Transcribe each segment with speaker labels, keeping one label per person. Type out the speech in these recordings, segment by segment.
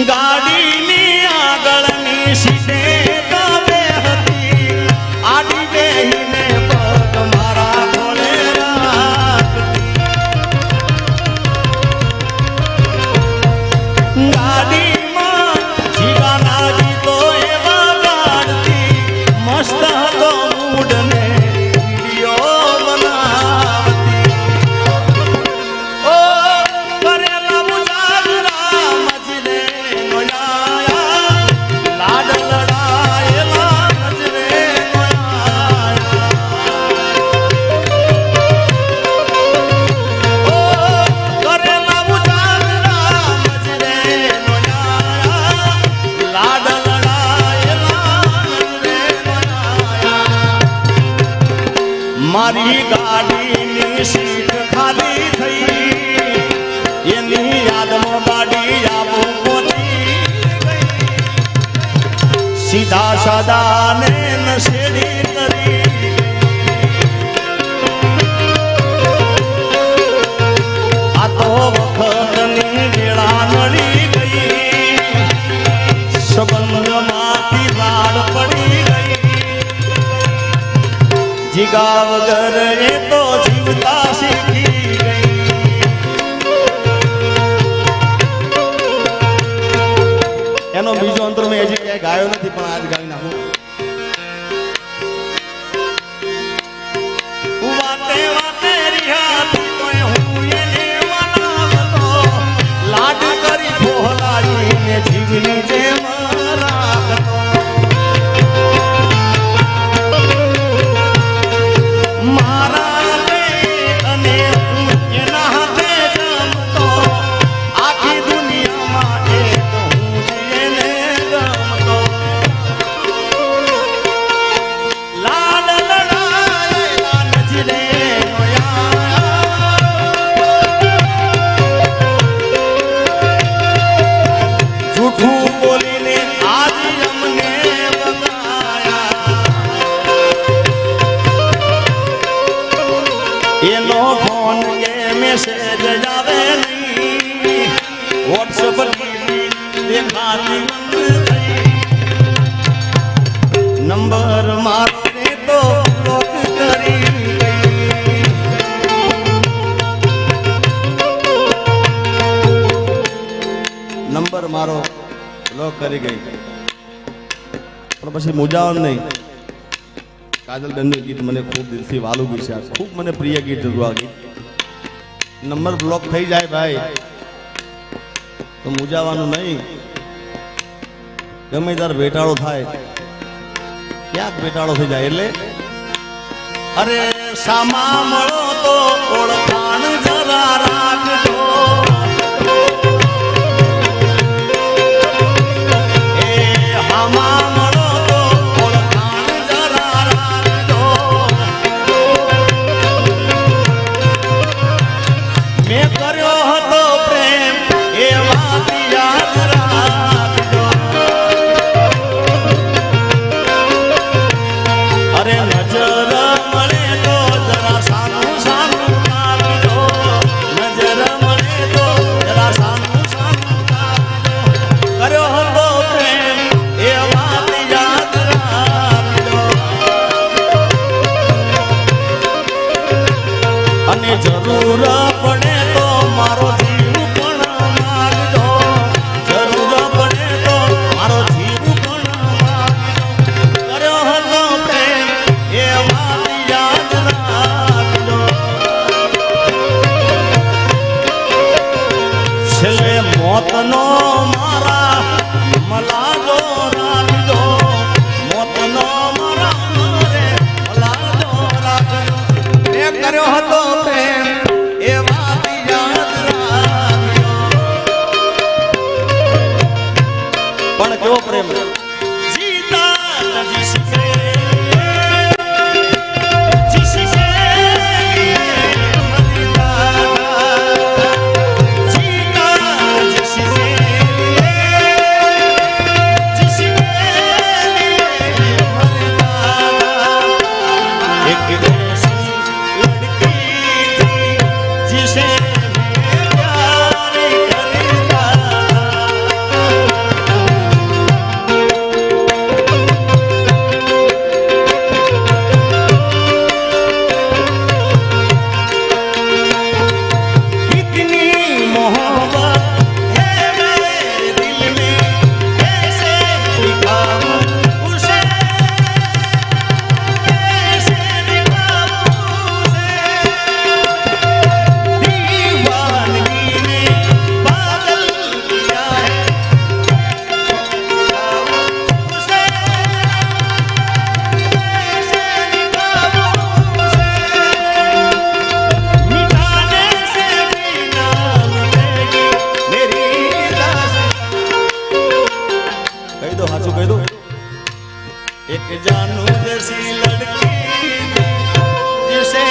Speaker 1: ગાડીની આગળની સીટે તમે હતી આડી બેહીને પગ મારા ખોળે રાખતી ગાડીમાં જીવાના ગીતો એવા ગાડતી મસ્ત હતો મૂડને વિડીયો બનાવતી ઓ કરેલા મુજાગરા મજરે નોયા લાડ લડાયેલા નજરે નોયા ઓ કરેલા મુજાગરા મજરે નોયા લાડ લડાયેલા નજરે નોયા મારી ગાડીની સીટ ખાલી થઈ એની યાદમાં ગાડી આબુ પહોંચી ગઈ સીધા સાદાને નશેડી કરી આ તો વખતની વેળા નડી ગઈ સંબંધમાંથી વાડ પડી ગઈ જીગા વગર એ તો જીવતા શીખી ગઈ એનો બીજો અંતર મેં હજી ક્યાંય ગાયો નથી પણ આજ ગાઈ નાખું વાતે વાતે રિહાતી તોય હું એને મનાવતો લાડ કરી ભોલાજીને જીવની જેમ રાખતો મારા રે અને હું એના હાથે જમતો આખી દુનિયામાં એક હું જ એને ગમતો લાડ લડાયેલા નજરે નોયા જૂઠું બોલીને આજ અમને બગાયા એનો ફોન કે મેસેજ આવે નહીં વોટ્સએપ દેખાતી બંધ થઈ નંબર મારે તો બ્લોક કરી ગઈ નંબર મારો બ્લોક કરી ગઈ પણ પછી મુજાવન નહીં કાજલ બેનનું ગીત મને ખૂબ દિલથી વાલું ગીત છે ખૂબ મને પ્રિય ગીત હતું આ ગીત નંબર બ્લોક થઈ જાય ભાઈ તો મુજાવાનું નહીં ગમે ત્યારે ભેટાળો થાય ક્યાંક ભેટાળો થઈ જાય એટલે અરે સામા મળો તો ઓળખાણ જરા રાખજો એ હામા મળો તો ઓળખાણ જરા રાખજો મેં કર્યો હતો પ્રેમ એ વાત યાદ રાખજો અરે નજર મળે તો જરા સાનું સાનું કાપજો નજર મળે તો જરા સાનું સાનું કાપજો કર્યો હતો પ્રેમ એ વાત યાદ રાખજો અને જરૂર પડે તો મારો જીવ પણ માગજો જરૂર પડે તો મારો જીવ પણ માગજો કર્યો હતો પ્રેમ એ વાત યાદ રાખજો છેલ્લે મોતનો મારા મલાજો રાખજો મોતનો મારા મલાજો રાખજો મેં કર્યો હતો પ્રેમ એ વાત યાદ રાખજો પણ કેવો પ્રેમ જીતા જીસકે જીસકે જીતા જીસકે જીસકે એક ऐसी लड़की थी जिसे मैं प्यार करता દો હાચું કહી દો એક જાનુ જैसी लड़की जिसे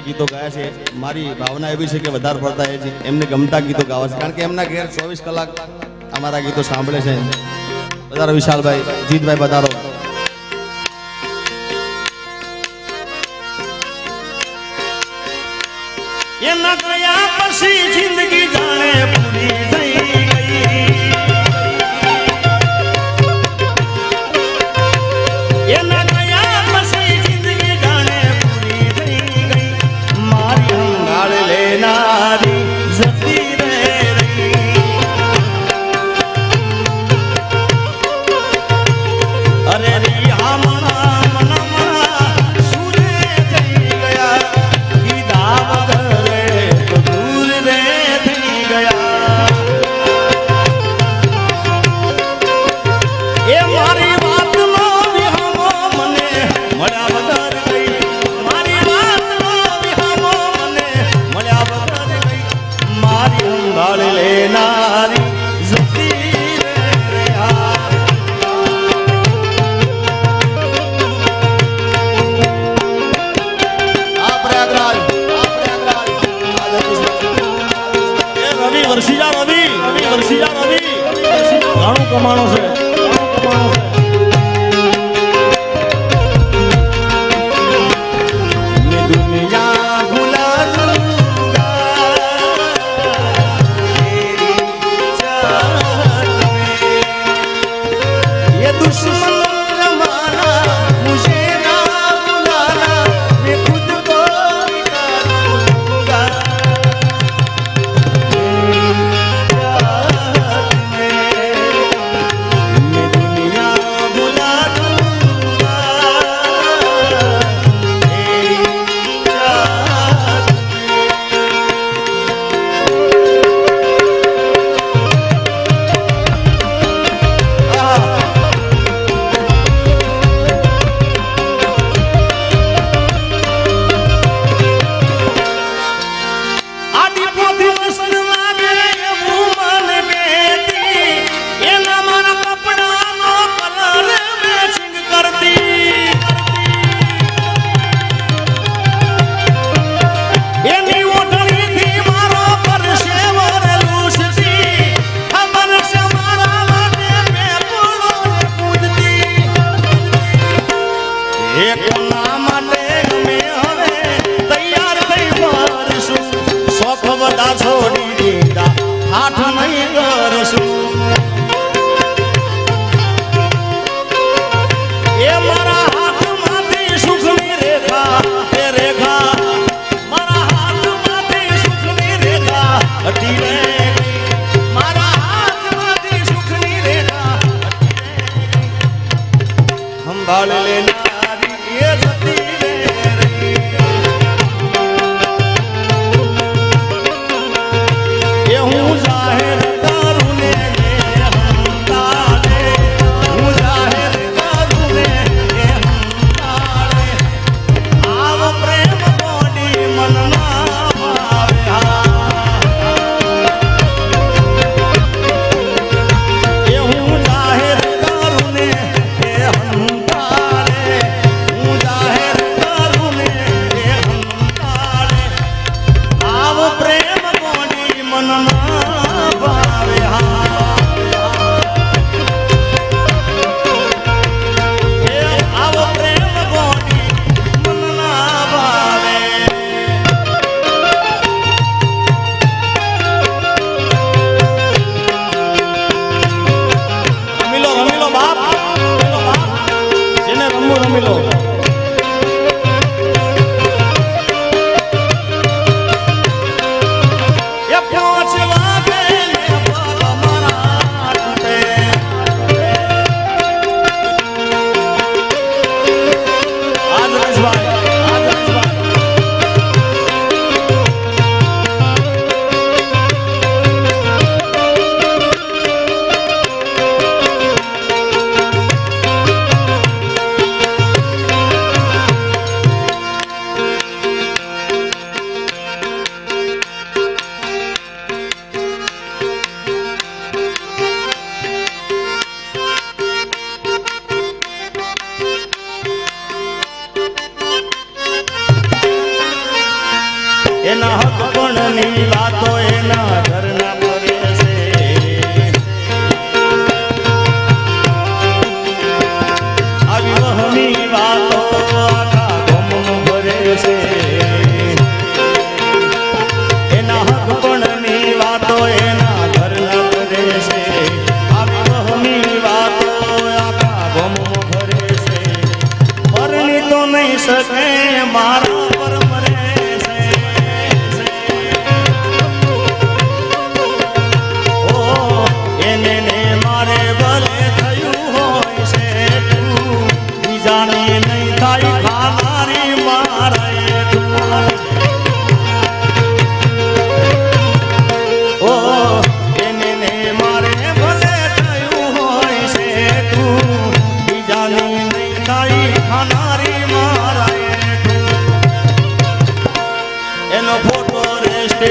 Speaker 1: ગીતો ગાયા છે મારી ભાવના એવી છે કે વધારે પડતા એ છે એમને ગમતા ગીતો ગાવા છે કારણ કે એમના ઘેર 24 કલાક અમારા ગીતો સાંભળે છે વધારે વિશાલભાઈ જીતભાઈ વધારો એના ગયા પછી જિંદગી જાણે પૂરી થઈ ગઈ એના ઘણું કમાણો છે दुनिया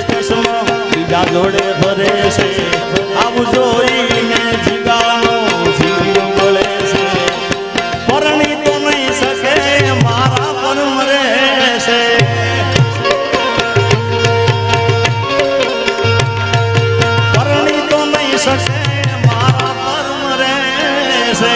Speaker 1: ચશ્મા બીજા જોડે ફરે છે આવું જોઈને જીગાનો જીવ બળે છે પરણી તો નહીં શકે મારા પરમ રહેશે પરણી તો નહીં શકે મારા પરમ રહેશે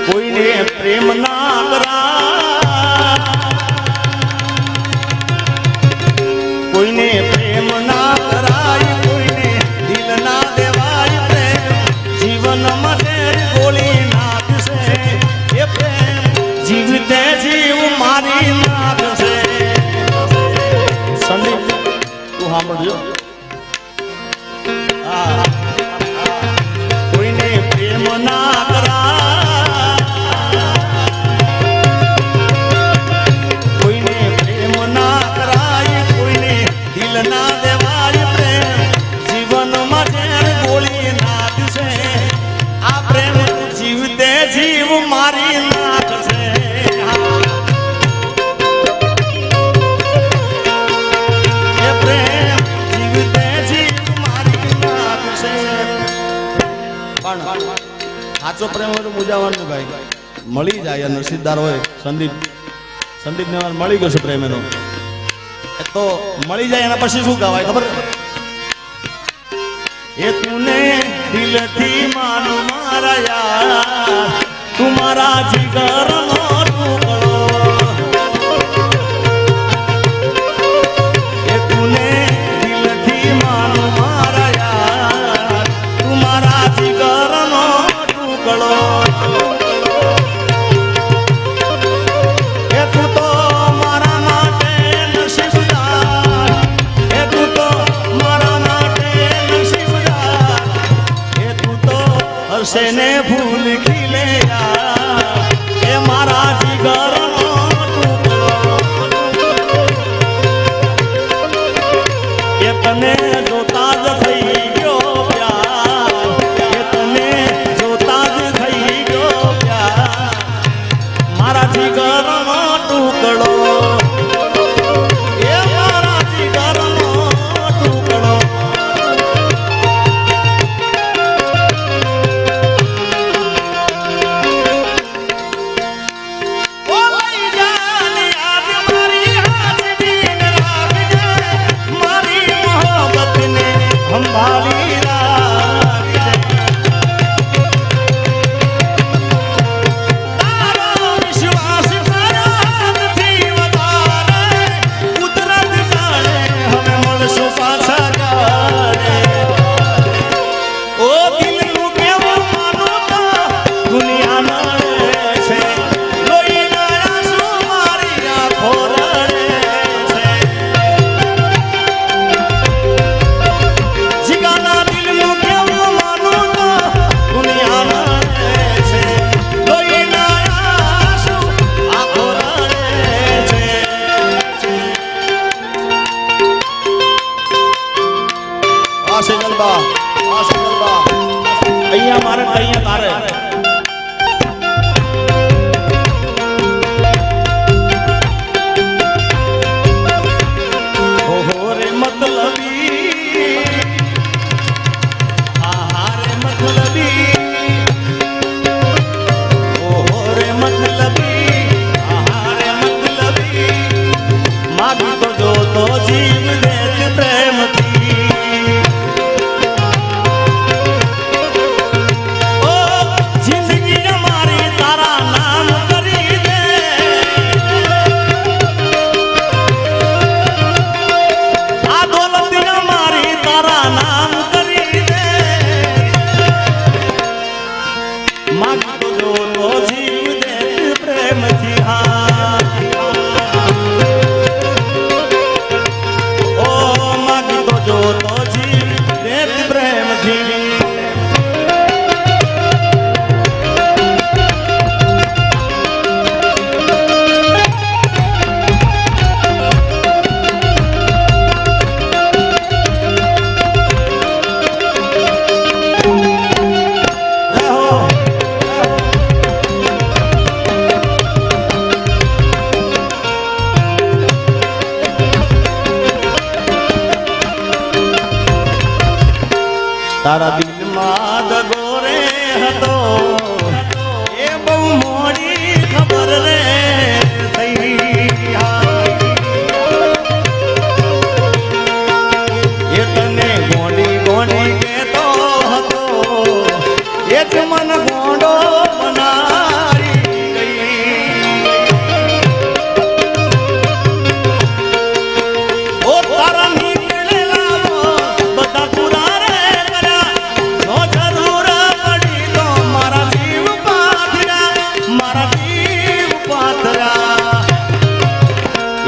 Speaker 1: કોઈને પ્રેમ ના કરાય કોઈને પ્રેમ ના કરાય કોઈને દિલ ના દેવાય પ્રેમ જીવનમાં ઝેર ગોળી નાખશે એ પ્રેમ જીવતે જીવ મારી નાખશે સંદીપ તું સાંભળજો કોઈને પ્રેમ ના કરાય કોઈને પ્રેમ ના કરાય કોઈને દિલ ના દેવાય પ્રેમ જીવનમાં ઝેર ગોળી નાખશે આ પ્રેમ જીવતે જીવ મારી નાખશે એ પ્રેમ જીવતે જીવ મારી નાખશે પણ સાચો પ્રેમ હોય તો મૂંઝાવાનું ભાઈ મળી જાય નસીબદાર હોય સંદીપ ને મળી ગયો છે પ્રેમ એનો એ તો મળી જાય એના પછી શું કહેવાય ખબર એ તુને દિલથી માનું મારા યાર તું મારા જીગરનો ટુકડો એ તુને દિલથી માનું મારા યાર તું મારા જીગરનો ટુકડો એ તું તો મારા માટે નસીબદાર એ તું તો મારા માટે નસીબદાર એ તું તો હર્ષે ને ફૂલ ખીલે યાર એ મારા જીગરનો ટુકડો એ તને જોતા જ થઈ ગયો પ્યાર એ તને જોતા જ થઈ ગયો પ્યાર મારા જીગરનો ટુકડો એ મારા જીગરનો ટુકડો ઓ લઈ જાને યાદ મારી હાજરીને રાખજે મારી મોહબ્બતને સંભાળી રાખજે તારો વિશ્વાસ નથી વધારે કુદરત જાણે હવે મળશું પાછા ક્યારે ઓ દિલનું કેવું માનું તો દુનિયા નડે છે લોહીના આંસુ મારી આંખો રડે છે જીગાના દિલનું કેવું માનું તો દુનિયા નડે છે લોહીના આંસુ આંખો રડે છે આ સેજલબા અહીંયા મારે અહીંયા તારે ઓહો રે મતલબી આહા રે મતલબી ઓહો રે મતલબી આહા રે મતલબી માગી તો જો તો જીવ દેત પ્રેમથી ઓ તારા દિલમાં દગો રે હતો એ બહુ મોડી ખબર રે થઈ એ તને ગોંડી ગોંડી કેતો હતો એ જ મન ગોંડો બનાવી ગઈ ઓ તારા નીકળેલા બધા પૂરા રે કર્યા નો જરૂર પડી તો મારા જીવ પાથરા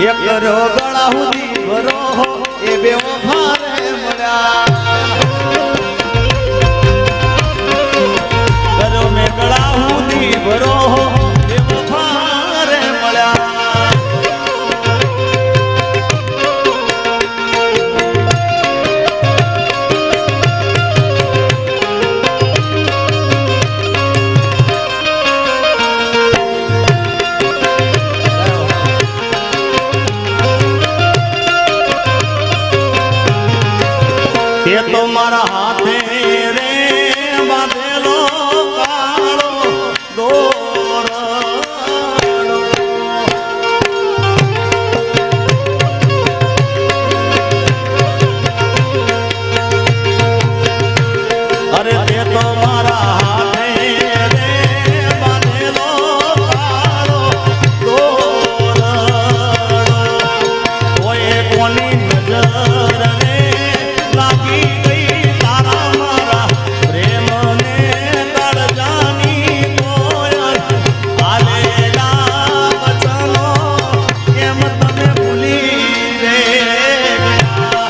Speaker 1: એક કરો ગળા સુધી ભરો એ બે ભારે મળ્યા કરો મેં ગળા સુધી ભરો એ ભારે મળ્યા એ તો મારા હાથે રે બાંધેલો કાળો દોરડો અરે તે તો મારા હાથે રે બાંધેલો કાળો દોરડો ઓય કોની નજર રે લાગી ગઈ તારા મારા પ્રેમને તળજાની કોયલ આલેલા વચનો કેમ તમે ભૂલી રે ગયા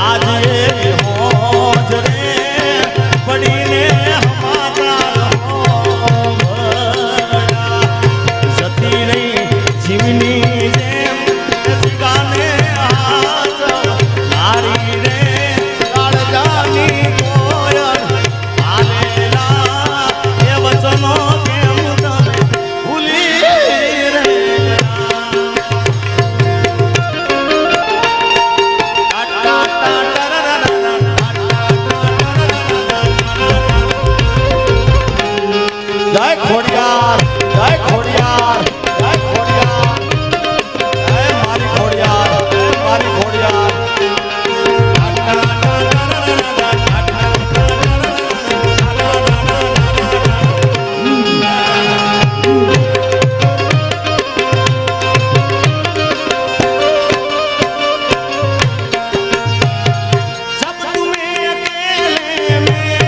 Speaker 1: આજે હોજ રે પડીને હમાતા જતી રહી જીવની જેમ સિકાને હાથ નારી રે કાળજાની કોયલ આલેલા એ વચનો કેમ તમે ભૂલી રે જય ખોડિયાર જય ખોડિયાર જય ખોડિયાર જય મારી ખોડિયાર જય મારી ખોડિયાર सब तुम्हें अकेले में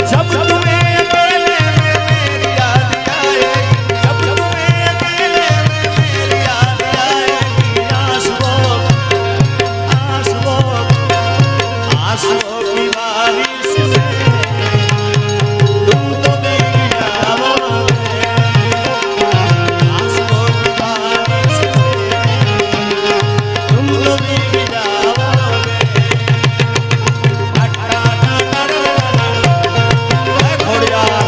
Speaker 1: सब तुम्हें अकेले में मेरी याद आएगी सब तुम्हें अकेले में मेरी याद आएगी आंसुओं की बारिश में तुम तो भीग जाओगे आंसुओं की बारिश में तुम तो भीग जाओगे जय खोडियार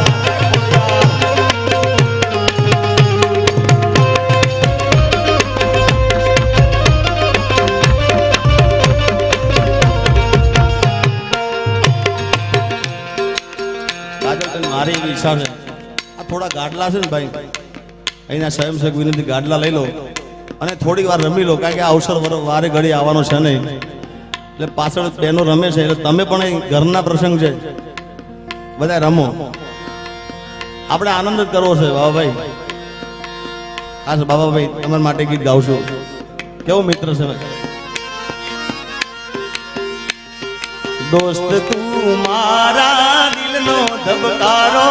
Speaker 1: મારી એવી ઈચ્છા છે આ થોડા ગાડલા છે ને ભાઈ અહીંના સ્વયંસેવક વિનંતી ગાડલા લઈ લો અને થોડી વાર રમી લો કારણ કે આ અવસર વારે ઘડી આવવાનો છે નહીં એટલે પાછળ બહેનો રમે છે એટલે તમે પણ અહીં ઘરના પ્રસંગ છે બધા રમો આપણે આનંદ જ કરવો છે બાબાભાઈ હા સર બાબાભાઈ તમારા માટે ગીત ગાવશું કેવું મિત્ર છે दोस्त तू मारा दिल नो धबकारो